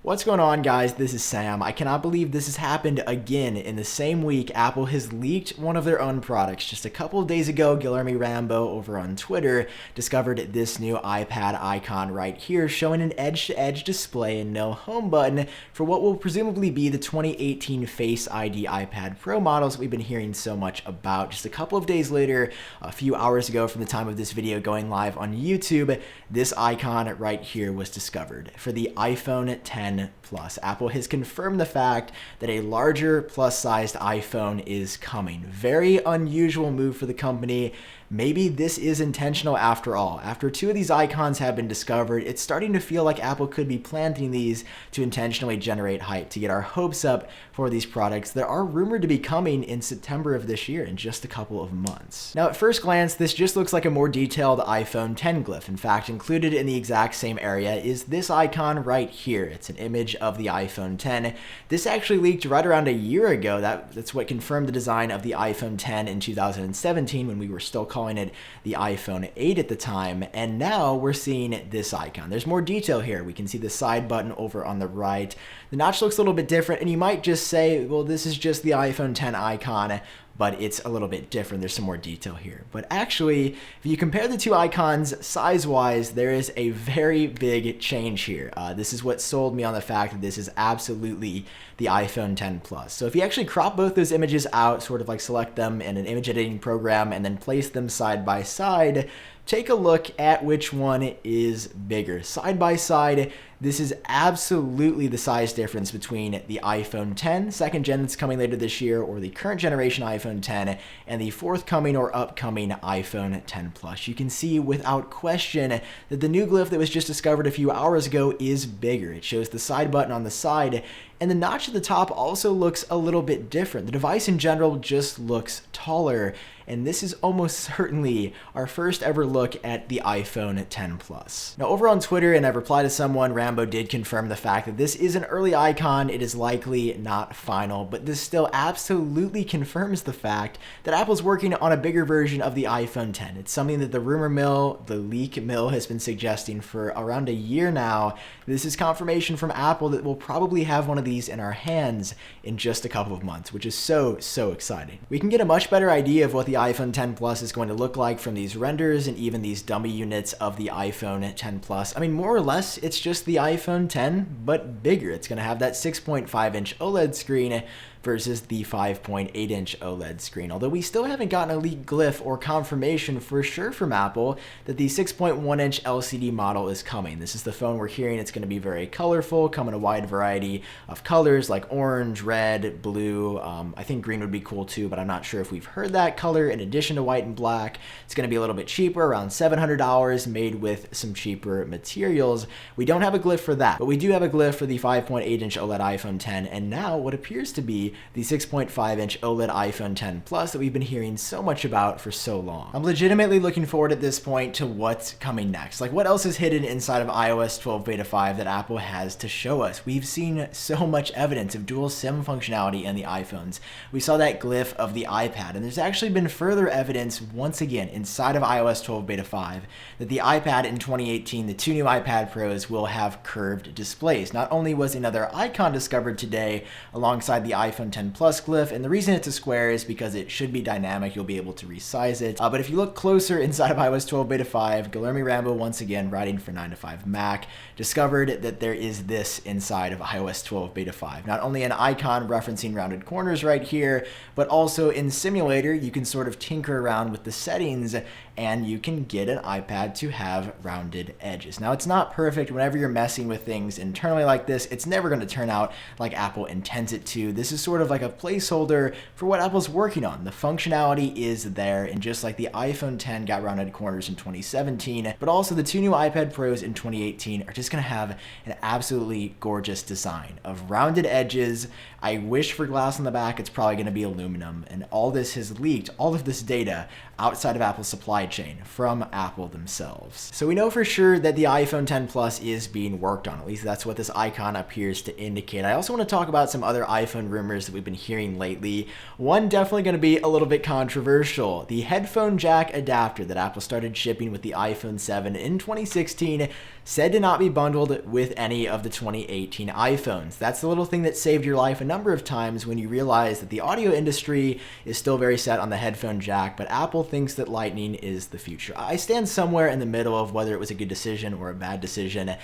What's going on, guys? This is Sam. I cannot believe this has happened again. In the same week, Apple has leaked one of their own products. Just a couple of days ago, Guilherme Rambo over on Twitter discovered this new iPad icon right here, showing an edge-to-edge display and no home button for what will presumably be the 2018 Face ID iPad Pro models we've been hearing so much about. Just a couple of days later, a few hours ago from the time of this video going live on YouTube, this icon right here was discovered for the iPhone X Plus. Apple has confirmed the fact that a larger plus-sized iPhone is coming. Very unusual move for the company. Maybe this is intentional after all. After two of these icons have been discovered, it's starting to feel like Apple could be planting these to intentionally generate hype, to get our hopes up for these products that are rumored to be coming in September of this year, in just a couple of months. Now, at first glance, this just looks like a more detailed iPhone X glyph. In fact, included in the exact same area is this icon right here. It's an image of the iPhone X. This actually leaked right around a year ago. That's what confirmed the design of the iPhone X in 2017, when we were still calling it the iPhone 8 at the time, and now we're seeing this icon. There's more detail here. We can see the side button over on the right. The notch looks a little bit different, and you might just say, well, this is just the iPhone X icon, but it's a little bit different. There's some more detail here. But actually, if you compare the two icons size-wise, there is a very big change here. This is what sold me on the fact that this is absolutely the iPhone X Plus. So if you actually crop both those images out, sort of like select them in an image editing program and then place them side by side, take a look at which one is bigger. Side by side, this is absolutely the size difference between the iPhone X, second gen that's coming later this year, or the current generation iPhone X, and the forthcoming or upcoming iPhone X Plus. You can see without question that the new glyph that was just discovered a few hours ago is bigger. It shows the side button on the side, and the notch at the top also looks a little bit different. The device in general just looks taller, and this is almost certainly our first ever look at the iPhone X Plus. Now, over on Twitter, and I've replied to someone, Rambo did confirm the fact that this is an early icon. It is likely not final, but this still absolutely confirms the fact that Apple's working on a bigger version of the iPhone X. It's something that the rumor mill, the leak mill, has been suggesting for around a year now. This is confirmation from Apple that we'll probably have one of these in our hands in just a couple of months, which is so exciting. We can get a much better idea of what the iPhone X Plus is going to look like from these renders and even these dummy units of the iPhone X Plus. I mean, more or less, it's just the iPhone X, but bigger. It's going to have that 6.5-inch OLED screen versus the 5.8-inch OLED screen. Although we still haven't gotten a leaked glyph or confirmation for sure from Apple that the 6.1-inch LCD model is coming. This is the phone we're hearing. It's going to be very colorful, come in a wide variety of colors like orange, red, blue. I think green would be cool too, but I'm not sure if we've heard that color in addition to white and black. It's going to be a little bit cheaper, around $700, made with some cheaper materials. We don't have a glyph for that, but we do have a glyph for the 5.8-inch OLED iPhone X, and now what appears to be the 6.5-inch OLED iPhone X Plus that we've been hearing so much about for so long. I'm legitimately looking forward at this point to what's coming next. Like, what else is hidden inside of iOS 12 Beta 5 that Apple has to show us? We've seen so much evidence of dual SIM functionality in the iPhones. We saw that glyph of the iPad, and there's actually been further evidence once again inside of iOS 12 Beta 5 that the iPad in 2018, the two new iPad Pros, will have curved displays. Not only was another icon discovered today alongside the iPhone X Plus glyph, and the reason it's a square is because it should be dynamic. You'll be able to resize it. But if you look closer inside of iOS 12 Beta 5, Guilherme Rambo, once again writing for 9to5Mac, discovered that there is this inside of iOS 12 Beta 5. Not only an icon referencing rounded corners right here, but also in Simulator, you can sort of tinker around with the settings and you can get an iPad to have rounded edges. Now, it's not perfect. Whenever you're messing with things internally like this, it's never going to turn out like Apple intends it to. This is sort of like a placeholder for what Apple's working on. The functionality is there, and just like the iPhone X got rounded corners in 2017, but also the two new iPad Pros in 2018 are just going to have an absolutely gorgeous design of rounded edges. I wish for glass on the back. It's probably going to be aluminum, and all this has leaked, all of this data, outside of Apple's supply chain from Apple themselves. So we know for sure that the iPhone X Plus is being worked on. At least that's what this icon appears to indicate. I also want to talk about some other iPhone rumors rumors that we've been hearing lately. One definitely going to be a little bit controversial. The headphone jack adapter that Apple started shipping with the iPhone 7 in 2016 said to not be bundled with any of the 2018 iPhones. That's the little thing that saved your life a number of times when you realize that the audio industry is still very set on the headphone jack, but Apple thinks that Lightning is the future. I stand somewhere in the middle of whether it was a good decision or a bad decision.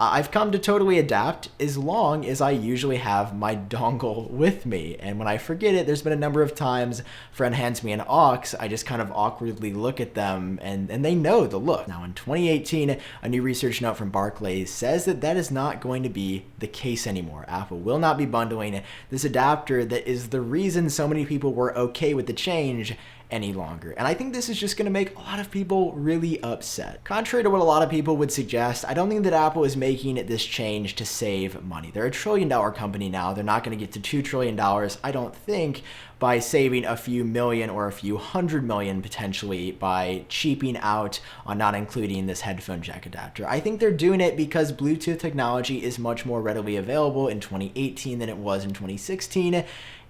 I've come to totally adapt as long as I usually have my dongle with me. And when I forget it, there's been a number of times a friend hands me an aux, I just kind of awkwardly look at them and they know the look. Now in 2018, a new research note from Barclays says that that is not going to be the case anymore. Apple will not be bundling this adapter that is the reason so many people were okay with the change any longer. And I think this is just going to make a lot of people really upset. Contrary to what a lot of people would suggest, I don't think that Apple is making this change to save money. They're a $1 trillion company now. They're not going to get to $2 trillion, I don't think, by saving a few million or a few hundred million potentially by cheaping out on not including this headphone jack adapter. I think they're doing it because Bluetooth technology is much more readily available in 2018 than it was in 2016.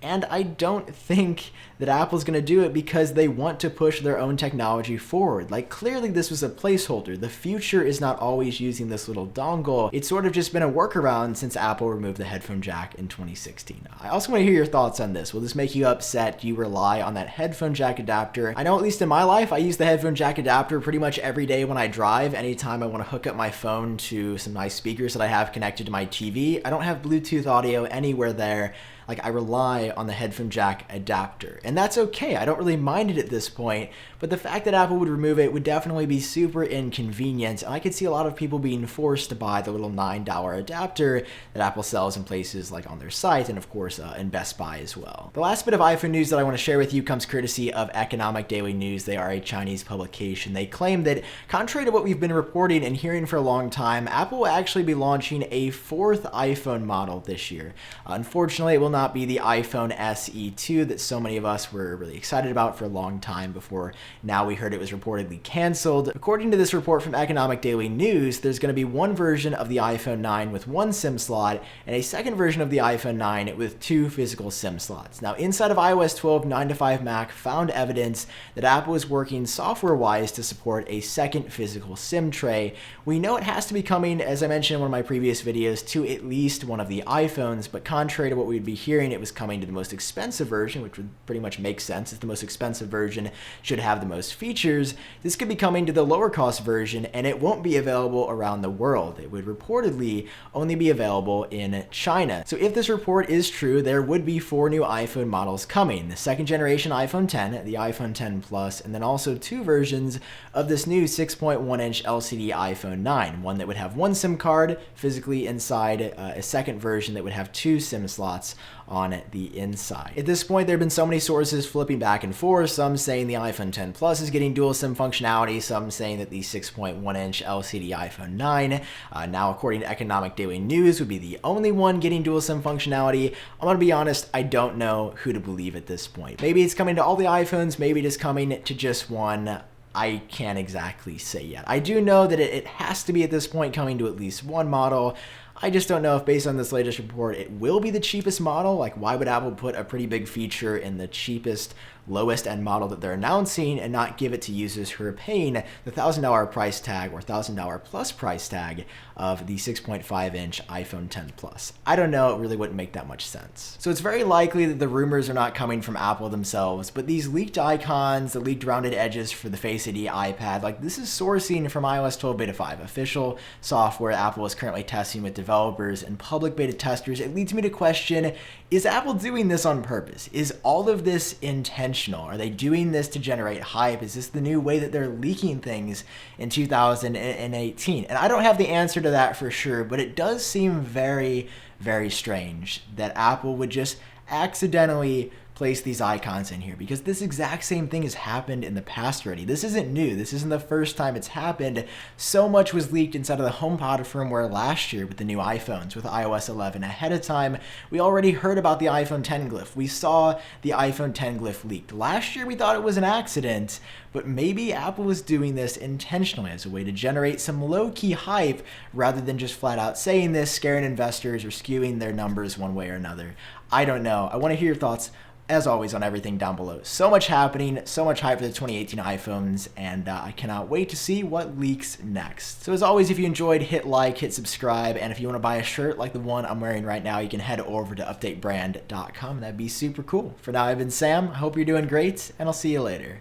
And I don't think that Apple's going to do it because they want to push their own technology forward. Like, clearly this was a placeholder. The future is not always using this little dongle. It's sort of just been a workaround since Apple removed the headphone jack in 2016. I also want to hear your thoughts on this. Will this make you upset? Do you rely on that headphone jack adapter? I know, at least in my life, I use the headphone jack adapter pretty much every day when I drive. Anytime I want to hook up my phone to some nice speakers that I have connected to my TV, I don't have Bluetooth audio anywhere there. Like, I rely on the headphone jack adapter. And that's okay. I don't really mind it at this point. But the fact that Apple would remove it would definitely be super inconvenient. And I could see a lot of people being forced to buy the little $9 adapter that Apple sells in places like on their site and, of course, in Best Buy as well. The last bit of iPhone news that I want to share with you comes courtesy of Economic Daily News. They are a Chinese publication. They claim that, contrary to what we've been reporting and hearing for a long time, Apple will actually be launching a 4th iPhone model this year. Unfortunately, it will not be the iPhone SE2 that so many of us were really excited about for a long time before now we heard it was reportedly canceled. According to this report from Economic Daily News, there's going to be one version of the iPhone 9 with one SIM slot and a second version of the iPhone 9 with 2 physical SIM slots. Now, inside of iOS 12, 9to5 Mac found evidence that Apple is working software-wise to support a second physical SIM tray. We know it has to be coming, as I mentioned in one of my previous videos, to at least one of the iPhones, but contrary to what we'd be hearing, it was coming to the most expensive version, which would pretty much make sense. If the most expensive version should have the most features, this could be coming to the lower cost version, and it won't be available around the world. It would reportedly only be available in China. So if this report is true, there would be 4 new iPhone models coming. The second generation iPhone 10, the iPhone 10 Plus, and then also 2 versions of this new 6.1-inch LCD iPhone 9. One that would have 1 SIM card physically inside, a second version that would have 2 SIM slots on the inside. At this point, there have been so many sources flipping back and forth, some saying the iPhone 10 Plus is getting dual SIM functionality, some saying that the 6.1-inch LCD iPhone 9, now according to Economic Daily News, would be the only one getting dual SIM functionality. I'm gonna be honest, I don't know who to believe at this point. Maybe it's coming to all the iPhones, maybe it is coming to just one. I can't exactly say yet. I do know that it has to be at this point coming to at least one model. I just don't know if, based on this latest report, it will be the cheapest model. Like, why would Apple put a pretty big feature in the cheapest, lowest end model that they're announcing and not give it to users who are paying the $1,000 price tag or $1,000 plus price tag of the 6.5-inch iPhone 10 Plus? I don't know. It really wouldn't make that much sense. So it's very likely that the rumors are not coming from Apple themselves, but these leaked icons, the leaked rounded edges for the Face ID iPad, like, this is sourcing from iOS 12 Beta 5, official software Apple is currently testing with developers and public beta testers. It leads me to question, is Apple doing this on purpose? Is all of this intentional? Are they doing this to generate hype? Is this the new way that they're leaking things in 2018? And I don't have the answer to that for sure, but it does seem very, very strange that Apple would just accidentally place these icons in here, because this exact same thing has happened in the past already. This isn't new. This isn't the first time it's happened. So much was leaked inside of the HomePod firmware last year with the new iPhones, with iOS 11 ahead of time. We already heard about the iPhone 10 glyph. We saw the iPhone 10 glyph leaked. Last year we thought it was an accident, but maybe Apple was doing this intentionally as a way to generate some low-key hype rather than just flat out saying this, scaring investors, or skewing their numbers one way or another. I don't know. I want to hear your thoughts, as always, on everything down below. So much happening, so much hype for the 2018 iPhones, and I cannot wait to see what leaks next. So as always, if you enjoyed, hit like, hit subscribe, and if you want to buy a shirt like the one I'm wearing right now, you can head over to updatebrand.com. That'd be super cool. For now, I've been Sam. I hope you're doing great, and I'll see you later.